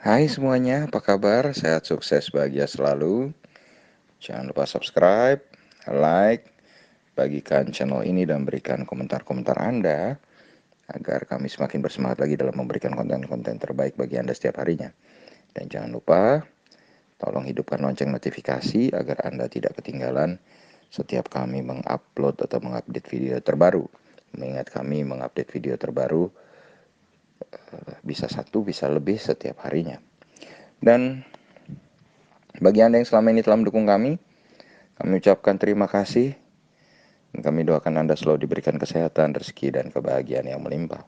Hai semuanya, apa kabar? Sehat, sukses, bahagia selalu. Jangan lupa subscribe, like, bagikan channel ini dan berikan komentar-komentar Anda agar kami semakin bersemangat lagi dalam memberikan konten-konten terbaik bagi Anda setiap harinya. Dan jangan lupa, tolong hidupkan lonceng notifikasi agar Anda tidak ketinggalan setiap kami mengupload atau mengupdate video terbaru. Mengingat kami mengupdate video terbaru bisa satu, bisa lebih setiap harinya. Dan bagi Anda yang selama ini telah mendukung kami ucapkan terima kasih. Dan kami doakan Anda selalu diberikan kesehatan, rezeki, dan kebahagiaan yang melimpah.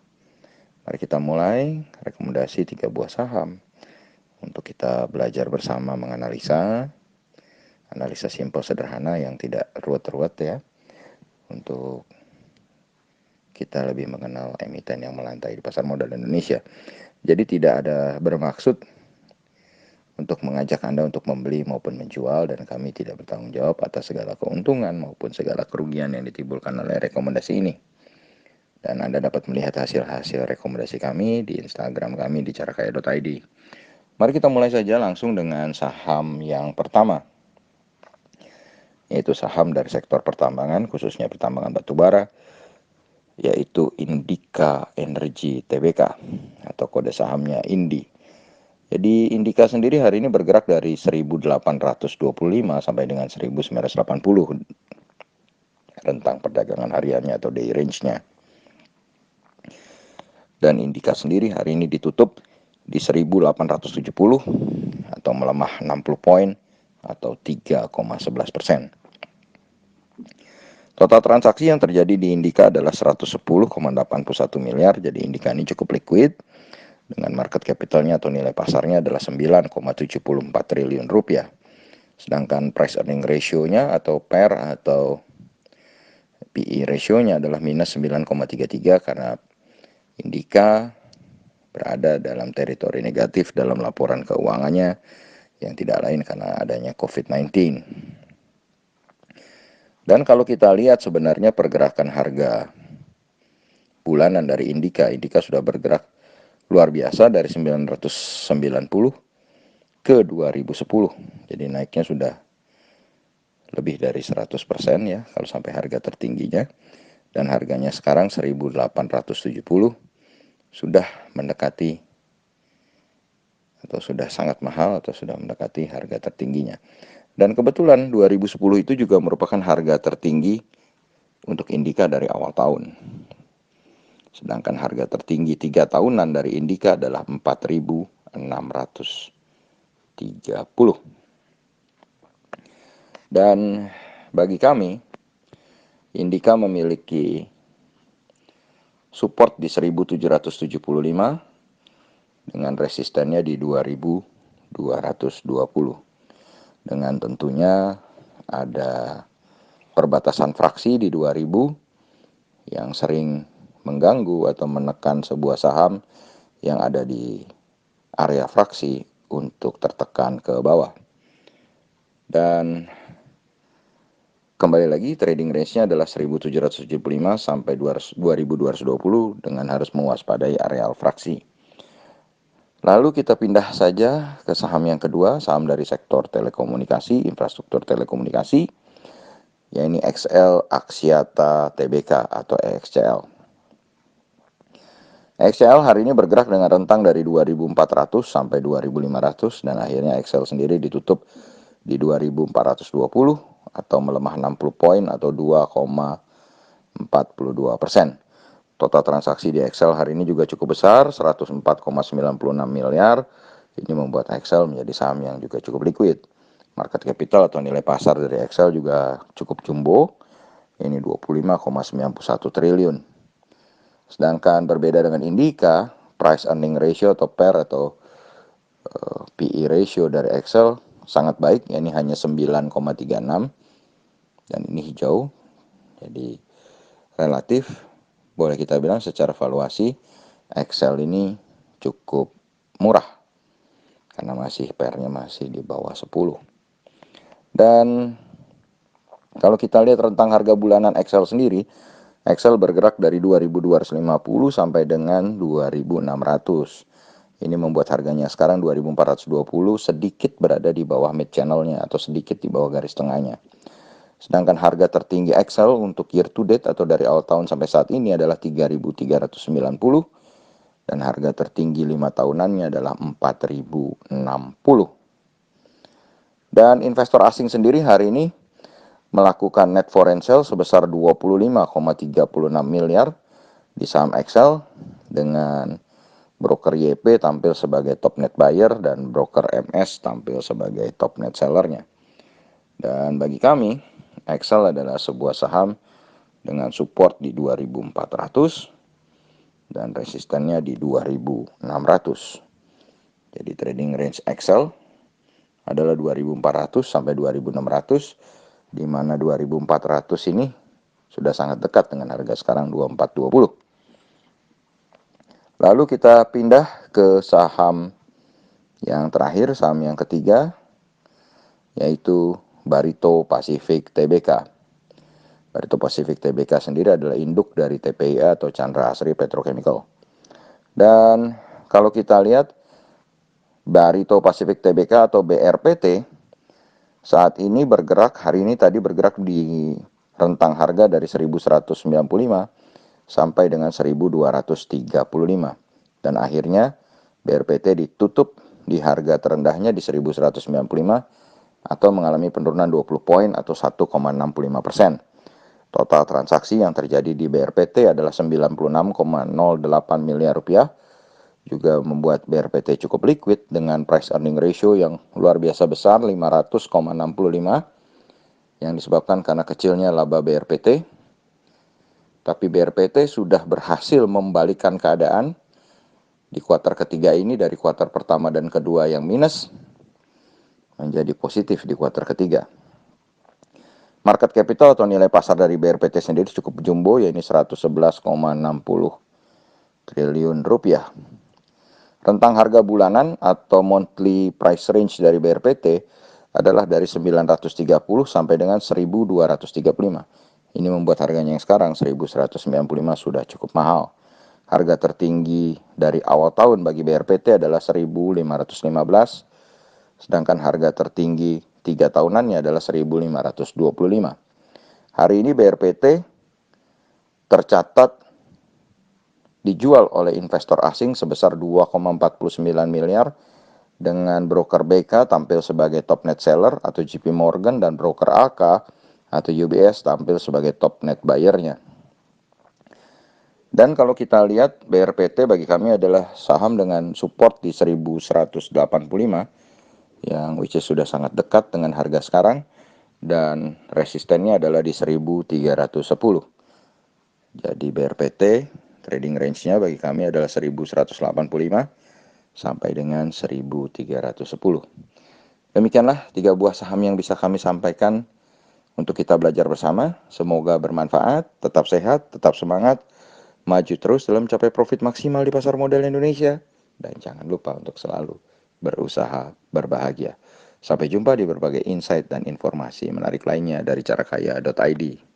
Mari kita mulai rekomendasi 3 buah saham untuk kita belajar bersama menganalisa. Analisa simpel sederhana yang tidak ruwet-ruwet ya. Untuk kita lebih mengenal emiten yang melantai di pasar modal Indonesia. Jadi tidak ada bermaksud untuk mengajak Anda untuk membeli maupun menjual, dan kami tidak bertanggung jawab atas segala keuntungan maupun segala kerugian yang ditimbulkan oleh rekomendasi ini. Dan Anda dapat melihat hasil-hasil rekomendasi kami di Instagram kami di carakaya.id. Mari kita mulai saja langsung dengan saham yang pertama, yaitu saham dari sektor pertambangan, khususnya pertambangan batubara, yaitu Indika Energy Tbk atau kode sahamnya INDI. Jadi Indika sendiri hari ini bergerak dari 1825 sampai dengan 1980 rentang perdagangan hariannya atau day range-nya. Dan Indika sendiri hari ini ditutup di 1870 atau melemah 60 poin atau 3,11%. Total transaksi yang terjadi di Indika adalah 110,81 miliar, jadi Indika ini cukup liquid dengan market capitalnya atau nilai pasarnya adalah 9,74 triliun rupiah. Sedangkan price earning ratio-nya atau PER atau PE ratio-nya adalah minus 9,33 karena Indika berada dalam teritori negatif dalam laporan keuangannya yang tidak lain karena adanya COVID-19. Dan kalau kita lihat sebenarnya pergerakan harga bulanan dari Indika sudah bergerak luar biasa dari 990 ke 2010. Jadi naiknya sudah lebih dari 100% ya kalau sampai harga tertingginya. Dan harganya sekarang 1870 sudah mendekati atau sudah sangat mahal atau sudah mendekati harga tertingginya. Dan kebetulan 2010 itu juga merupakan harga tertinggi untuk Indika dari awal tahun. Sedangkan harga tertinggi 3 tahunan dari Indika adalah 4.630. Dan bagi kami, Indika memiliki support di 1775 dengan resistennya di 2220. Dengan tentunya ada perbatasan fraksi di 2000 yang sering mengganggu atau menekan sebuah saham yang ada di area fraksi untuk tertekan ke bawah. Dan kembali lagi trading range-nya adalah 1775 sampai 2220 dengan harus mewaspadai areal fraksi. Lalu kita pindah saja ke saham yang kedua, saham dari sektor telekomunikasi, infrastruktur telekomunikasi, yaitu XL Axiata Tbk atau EXCL. EXCL hari ini bergerak dengan rentang dari 2400 sampai 2500 dan akhirnya EXCL sendiri ditutup di 2420 atau melemah 60 poin atau 2,42%. Total transaksi di Excel hari ini juga cukup besar, 104,96 miliar. Ini membuat Excel menjadi saham yang juga cukup liquid. Market capital atau nilai pasar dari Excel juga cukup jumbo. Ini 25,91 triliun. Sedangkan berbeda dengan Indika, price earning ratio atau PER atau PE ratio dari Excel sangat baik, ini hanya 9,36 dan ini hijau. Jadi relatif boleh kita bilang secara valuasi Excel ini cukup murah karena masih PER-nya masih di bawah 10. Dan kalau kita lihat rentang harga bulanan Excel sendiri, Excel bergerak dari 2250 sampai dengan 2600. Ini membuat harganya sekarang 2420, sedikit berada di bawah mid channelnya atau sedikit di bawah garis tengahnya. Sedangkan harga tertinggi Excel untuk year to date atau dari awal tahun sampai saat ini adalah 3.390 dan harga tertinggi 5 tahunannya adalah 4.060. Dan investor asing sendiri hari ini melakukan net foreign sale sebesar 25,36 miliar di saham Excel dengan broker YP tampil sebagai top net buyer dan broker MS tampil sebagai top net sellernya. Dan bagi kami, Excel adalah sebuah saham dengan support di 2400 dan resistennya di 2600. Jadi trading range Excel adalah 2400 sampai 2600, di mana 2400 ini sudah sangat dekat dengan harga sekarang 2420. Lalu kita pindah ke saham yang terakhir, saham yang ketiga, yaitu Barito Pacific Tbk. Barito Pacific Tbk sendiri adalah induk dari TPIA atau Chandra Asri Petrochemical. Dan kalau kita lihat Barito Pacific Tbk atau BRPT saat ini bergerak, hari ini tadi bergerak di rentang harga dari 1195 sampai dengan 1235. Dan akhirnya BRPT ditutup di harga terendahnya di 1195 atau mengalami penurunan 20 poin atau 1,65%. Total transaksi yang terjadi di BRPT adalah 96,08 miliar rupiah, juga membuat BRPT cukup liquid dengan price earning ratio yang luar biasa besar 500,65 yang disebabkan karena kecilnya laba BRPT. Tapi BRPT sudah berhasil membalikan keadaan di kuartal ketiga ini dari kuartal pertama dan kedua yang minus menjadi positif di kuartal ketiga. Market capital atau nilai pasar dari BRPT sendiri cukup jumbo, yaitu 111,60 triliun rupiah. Rentang harga bulanan atau monthly price range dari BRPT adalah dari 930 sampai dengan 1235. Ini membuat harganya yang sekarang 1195 sudah cukup mahal. Harga tertinggi dari awal tahun bagi BRPT adalah 1515, sedangkan harga tertinggi 3 tahunannya adalah 1525. Hari ini BRPT tercatat dijual oleh investor asing sebesar 2,49 miliar dengan broker BK tampil sebagai top net seller atau JP Morgan dan broker AK atau UBS tampil sebagai top net buyernya. Dan kalau kita lihat BRPT bagi kami adalah saham dengan support di 1185 yang which is sudah sangat dekat dengan harga sekarang dan resistennya adalah di 1310. Jadi BRPT trading range-nya bagi kami adalah 1185 sampai dengan 1310. Demikianlah 3 buah saham yang bisa kami sampaikan untuk kita belajar bersama. Semoga bermanfaat, tetap sehat, tetap semangat, maju terus dalam mencapai profit maksimal di pasar modal Indonesia. Dan jangan lupa untuk selalu berusaha berbahagia. Sampai jumpa di berbagai insight dan informasi menarik lainnya dari carakaya.id.